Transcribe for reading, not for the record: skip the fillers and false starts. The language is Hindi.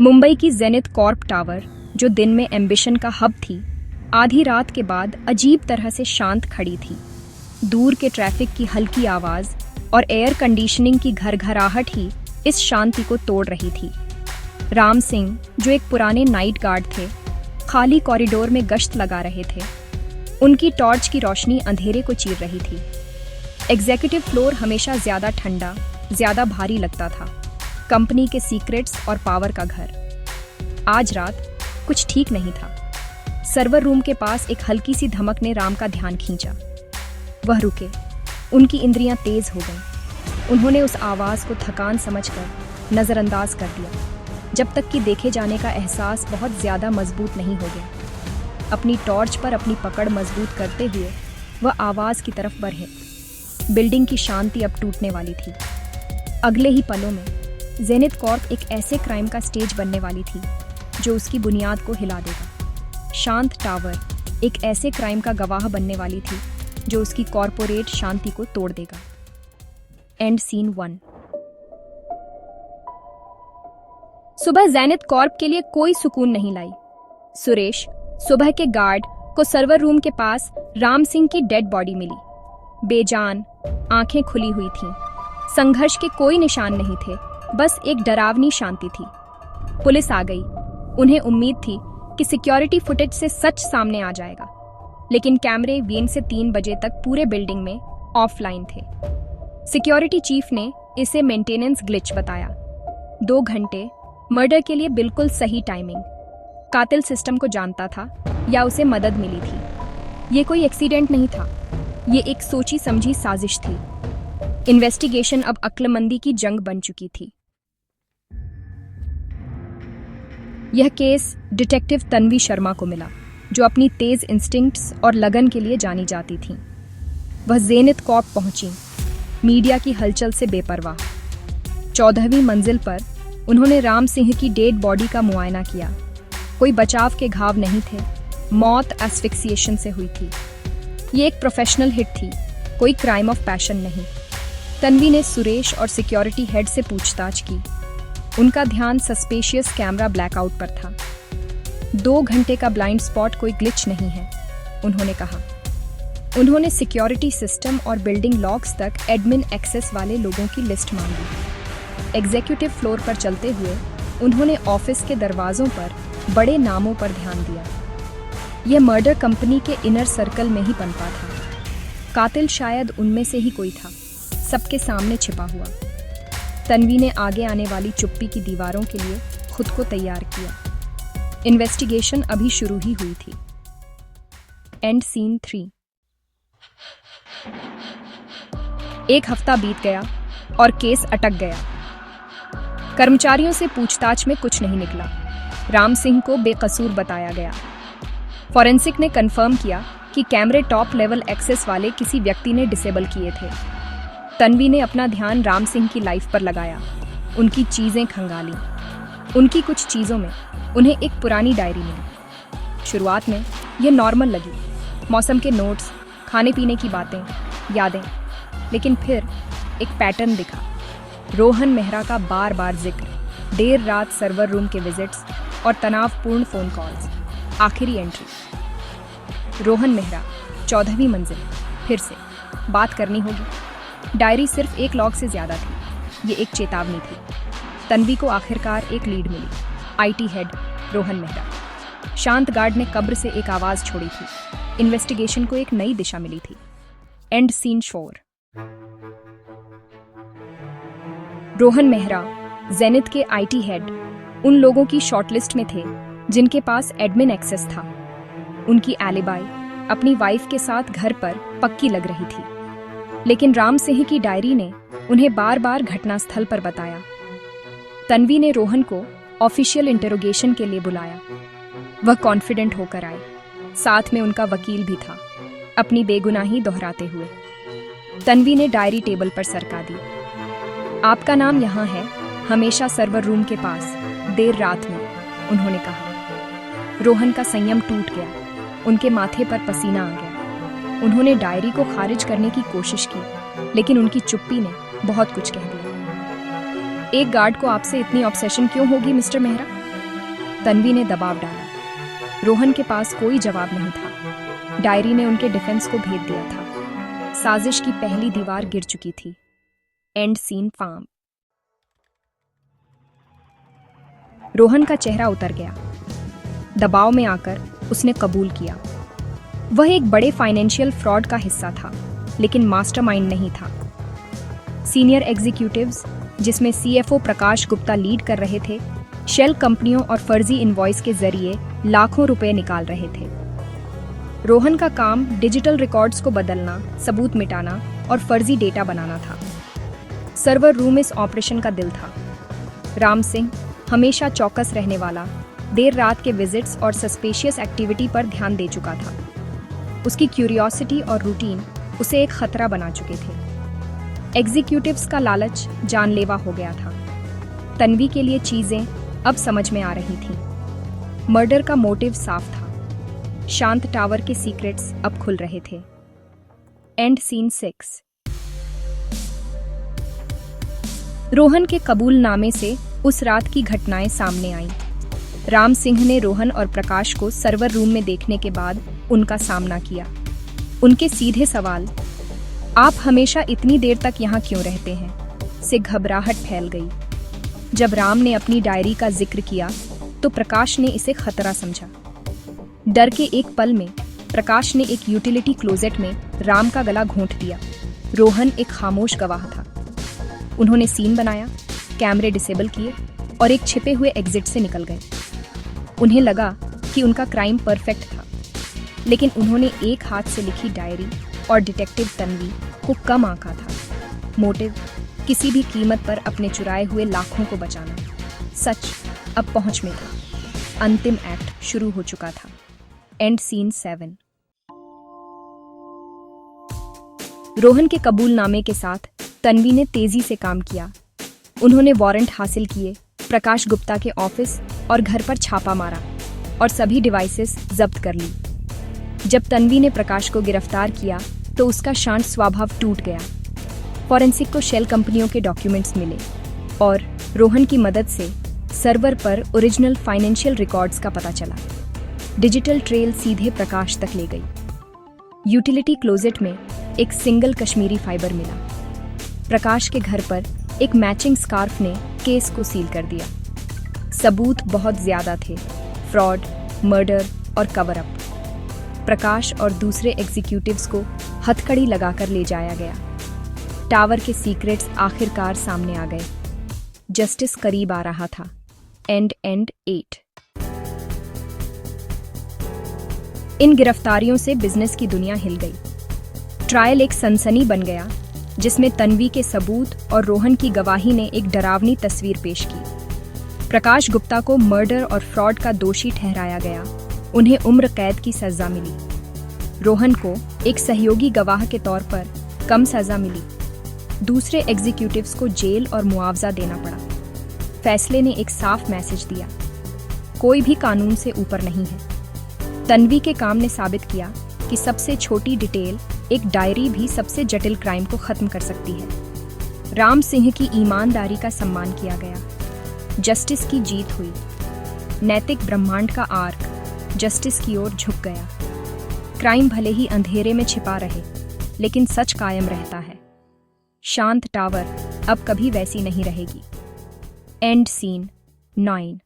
मुंबई की जेनिथ कॉर्प टावर, जो दिन में एम्बिशन का हब थी, आधी रात के बाद अजीब तरह से शांत खड़ी थी। दूर के ट्रैफिक की हल्की आवाज और एयर कंडीशनिंग की घरघराहट ही इस शांति को तोड़ रही थी। राम सिंह, जो एक पुराने नाइट गार्ड थे, खाली कॉरिडोर में गश्त लगा रहे थे। उनकी टॉर्च की रोशनी अंधेरे को चीर रही थी। एग्जीक्यूटिव फ्लोर हमेशा ज्यादा ठंडा, ज्यादा भारी लगता था, कंपनी के सीक्रेट्स और पावर का घर। आज रात कुछ ठीक नहीं था। सर्वर रूम के पास एक हल्की सी धमक ने राम का ध्यान खींचा। वह रुके, उनकी इंद्रियां तेज हो गईं। उन्होंने उस आवाज को थकान समझकर नजरअंदाज कर दिया, जब तक कि देखे जाने का एहसास बहुत ज्यादा मजबूत नहीं हो गया। अपनी टॉर्च पर अपनी पकड़ मजबूत करते हुए वह आवाज की तरफ बढ़े। बिल्डिंग की शांति अब टूटने वाली थी। अगले ही पलों में जेनिथ कॉर्प एक ऐसे क्राइम का स्टेज बनने वाली थी जो उसकी बुनियाद को हिला देगा। शांत टावर एक ऐसे क्राइम का गवाह बनने वाली थी जो उसकी कॉर्पोरेट शांति को तोड़ देगा। End scene 1। सुबह जेनिथ कॉर्प के लिए कोई सुकून नहीं लाई। सुरेश, सुबह के गार्ड, को सर्वर रूम के पास राम सिंह की डेड बॉडी मिली। बेजान, आंखें खुली हुई थीं। संघर्ष के कोई निशान नहीं थे, बस एक डरावनी शांति थी। पुलिस आ गई। उन्हें उम्मीद थी कि सिक्योरिटी फुटेज से सच सामने आ जाएगा, लेकिन कैमरे 2 से 3 बजे तक पूरे बिल्डिंग में ऑफलाइन थे। सिक्योरिटी चीफ ने इसे मेंटेनेंस ग्लिच बताया। 2 घंटे मर्डर के लिए बिल्कुल सही टाइमिंग। कातिल सिस्टम को जानता था या उसे मदद मिली थी। ये कोई एक्सीडेंट नहीं था, ये एक सोची समझी साजिश थी। इन्वेस्टिगेशन अब अक्लमंदी की जंग बन चुकी थी। यह केस डिटेक्टिव तन्वी शर्मा को मिला, जो अपनी तेज इंस्टिंक्ट्स और लगन के लिए जानी जाती थीं। वह जेनिथ कॉर्प पहुंची, मीडिया की हलचल से बेपरवाह। 14वीं मंजिल पर उन्होंने राम सिंह की डेड बॉडी का मुआयना किया। कोई बचाव के घाव नहीं थे, मौत एस्फिक्सिएशन से हुई थी। ये एक प्रोफेशनल हिट थी, कोई क्राइम ऑफ पैशन नहीं। तन्वी ने सुरेश और सिक्योरिटी हेड से पूछताछ की। उनका ध्यान सस्पेशियस कैमरा ब्लैकआउट पर था। 2 घंटे का ब्लाइंड स्पॉट कोई ग्लिच नहीं है, उन्होंने कहा। उन्होंने सिक्योरिटी सिस्टम और बिल्डिंग लॉक्स तक एडमिन एक्सेस वाले लोगों की लिस्ट मांगी। एग्जीक्यूटिव फ्लोर पर चलते हुए उन्होंने ऑफिस के दरवाजों पर बड़े नामों पर ध्यान दिया। यह मर्डर कंपनी के इनर सर्कल में ही पनपा था। कातिल शायद उनमें से ही कोई था, सबके सामने छिपा हुआ। तन्वी ने आगे आने वाली चुप्पी की दीवारों के लिए खुद को तैयार किया। इन्वेस्टिगेशन अभी शुरू ही हुई थी। End scene 3। 1 हफ्ता बीत गया और केस अटक गया। कर्मचारियों से पूछताछ में कुछ नहीं निकला। राम सिंह को बेकसूर बताया गया। फॉरेंसिक ने कंफर्म किया कि कैमरे टॉप लेवल एक्सेस वाले किसी व्यक्ति ने डिसेबल किए थे। तन्वी ने अपना ध्यान राम सिंह की लाइफ पर लगाया, उनकी चीजें खंगाली। उनकी कुछ चीजों में उन्हें एक पुरानी डायरी मिली। शुरुआत में यह नॉर्मल लगी, मौसम के नोट्स, खाने पीने की बातें, यादें। लेकिन फिर एक पैटर्न दिखा। रोहन मेहरा का बार बार जिक्र, देर रात सर्वर रूम के विजिट्स और तनावपूर्ण फोन कॉल्स। आखिरी एंट्री, रोहन मेहरा, 14वीं मंजिल। फिर से बात करनी होगी। डायरी सिर्फ एक लॉग से ज्यादा थी। ये एक चेतावनी थी। तन्वी को आखिरकार एक लीड मिली। IT head Rohan Mehra. शांत गार्ड ने कब्र से एक आवाज छोड़ी थी। इन्वेस्टिगेशन को एक नई दिशा मिली थी। End scene 4। Rohan Mehra, Zenith के आईटी हेड, उन लोगों की शॉर्टलिस्ट में थे जिनके पास एडमिन एक्सेस था। उनकी एलिबाई अपनी वाइफ के साथ घर पर पक्की लग रही थी, लेकिन राम सिंह की डायरी ने उन्हें बार बार घटनास्थल पर बताया। तन्वी ने रोहन को ऑफिशियल इंटरोगेशन के लिए बुलाया। वह कॉन्फिडेंट होकर आए, साथ में उनका वकील भी था, अपनी बेगुनाही दोहराते हुए। तन्वी ने डायरी टेबल पर सरका दी। आपका नाम यहाँ है, हमेशा सर्वर रूम के पास, देर रात में, उन्होंने कहा। रोहन का संयम टूट गया, उनके माथे पर पसीना आ गया। उन्होंने डायरी को खारिज करने की कोशिश की, लेकिन उनकी चुप्पी ने बहुत कुछ कह दिया। एक गार्ड को आपसे इतनी ऑब्सेशन क्यों होगी मिस्टर मेहरा? तन्वी ने दबाव डाला। रोहन के पास कोई जवाब नहीं था। डायरी ने उनके डिफेंस को भेद दिया था। साजिश की पहली दीवार गिर चुकी थी। End scene farm. रोहन का चेहरा उतर गया। दबाव में आकर उसने कबूल किया। वह एक बड़े फाइनेंशियल फ्रॉड का हिस्सा था, लेकिन मास्टरमाइंड नहीं था। सीनियर एग्जीक्यूटिव्स, जिसमें सीएफओ प्रकाश गुप्ता लीड कर रहे थे, शेल कंपनियों और फर्जी इनवॉइस के जरिए लाखों रुपए निकाल रहे थे। रोहन का काम डिजिटल रिकॉर्ड्स को बदलना, सबूत मिटाना और फर्जी डेटा बनाना था। सर्वर रूम इस ऑपरेशन का दिल था। राम सिंह, हमेशा चौकस रहने वाला, देर रात के विजिट्स और सस्पिशियस एक्टिविटी पर ध्यान दे चुका था। उसकी क्यूरियोसिटी और रूटीन उसे एक खतरा बना चुके थे। एग्जीक्यूटिव्स का लालच जानलेवा हो गया था। तन्वी के लिए चीजें अब समझ में आ रही थीं। मर्डर का मोटिव साफ था। शांत टावर के सीक्रेट्स अब खुल रहे थे। And scene 6। रोहन के कबूलनामे से उस रात की घटनाएं सामने आईं। राम सिंह ने रोहन और प्रकाश को सर्वर रूम में देखने के बाद उनका सामना किया। उनके सीधे सवाल, आप हमेशा इतनी देर तक यहाँ क्यों रहते हैं, से घबराहट फैल गई। जब राम ने अपनी डायरी का जिक्र किया तो प्रकाश ने इसे खतरा समझा। डर के एक पल में प्रकाश ने एक यूटिलिटी क्लोजेट में राम का गला घोंट दिया। रोहन एक खामोश गवाह था। उन्होंने सीन बनाया, कैमरे डिसेबल किए और एक छिपे हुए एग्जिट से निकल गए। उन्हें लगा कि उनका क्राइम परफेक्ट था, लेकिन उन्होंने एक हाथ से लिखी डायरी और डिटेक्टिव तन्वी को कम आंका था। मोटिव, किसी भी कीमत पर अपने चुराए हुए लाखों को बचाना। सच अब पहुंच में था। अंतिम एक्ट शुरू हो चुका था। And scene 7। रोहन के कबूलनामे के साथ तन्वी ने तेजी से काम किया। उन्होंने वारंट हासिल किए, प्रकाश गुप्ता के ऑफिस और घर पर छापा मारा और सभी डिवाइसेस जब्त कर ली। जब तन्वी ने प्रकाश को गिरफ्तार किया तो उसका शांत स्वभाव टूट गया। फॉरेंसिक को शेल कंपनियों के डॉक्यूमेंट्स मिले और रोहन की मदद से सर्वर पर ओरिजिनल फाइनेंशियल रिकॉर्ड्स का पता चला। डिजिटल ट्रेल सीधे प्रकाश तक ले गई। यूटिलिटी क्लोजेट में एक सिंगल कश्मीरी फाइबर मिला। प्रकाश के घर पर एक मैचिंग स्कार्फ ने केस को सील कर दिया। सबूत बहुत ज्यादा थे, फ्रॉड, मर्डर और कवर अप। प्रकाश और दूसरे एग्जीक्यूटिव्स को हथकड़ी लगाकर ले जाया गया। टावर के सीक्रेट्स आखिरकार सामने आ गए। जस्टिस करीब आ रहा था। एंड 8। इन गिरफ्तारियों से बिजनेस की दुनिया हिल गई। ट्रायल एक सनसनी बन गया, जिसमें तन्वी के सबूत और रोहन की गवाही ने एक डरावनी तस्वीर पेश की। प्रकाश गुप्ता को मर्डर और फ्रॉड का दोषी ठहराया गया। उन्हें उम्र कैद की सजा मिली। रोहन को एक सहयोगी गवाह के तौर पर कम सजा मिली। दूसरे एग्जीक्यूटिव्स को जेल और मुआवजा देना पड़ा। फैसले ने एक साफ मैसेज दिया, कोई भी कानून से ऊपर नहीं है। तन्वी के काम ने साबित किया कि सबसे छोटी डिटेल, एक डायरी भी सबसे जटिल क्राइम को खत्म कर सकती है। राम सिंह की ईमानदारी का सम्मान किया गया। जस्टिस की जीत हुई। नैतिक ब्रह्मांड का आर्क जस्टिस की ओर झुक गया। क्राइम भले ही अंधेरे में छिपा रहे, लेकिन सच कायम रहता है। शांत टावर अब कभी वैसी नहीं रहेगी। End scene 9।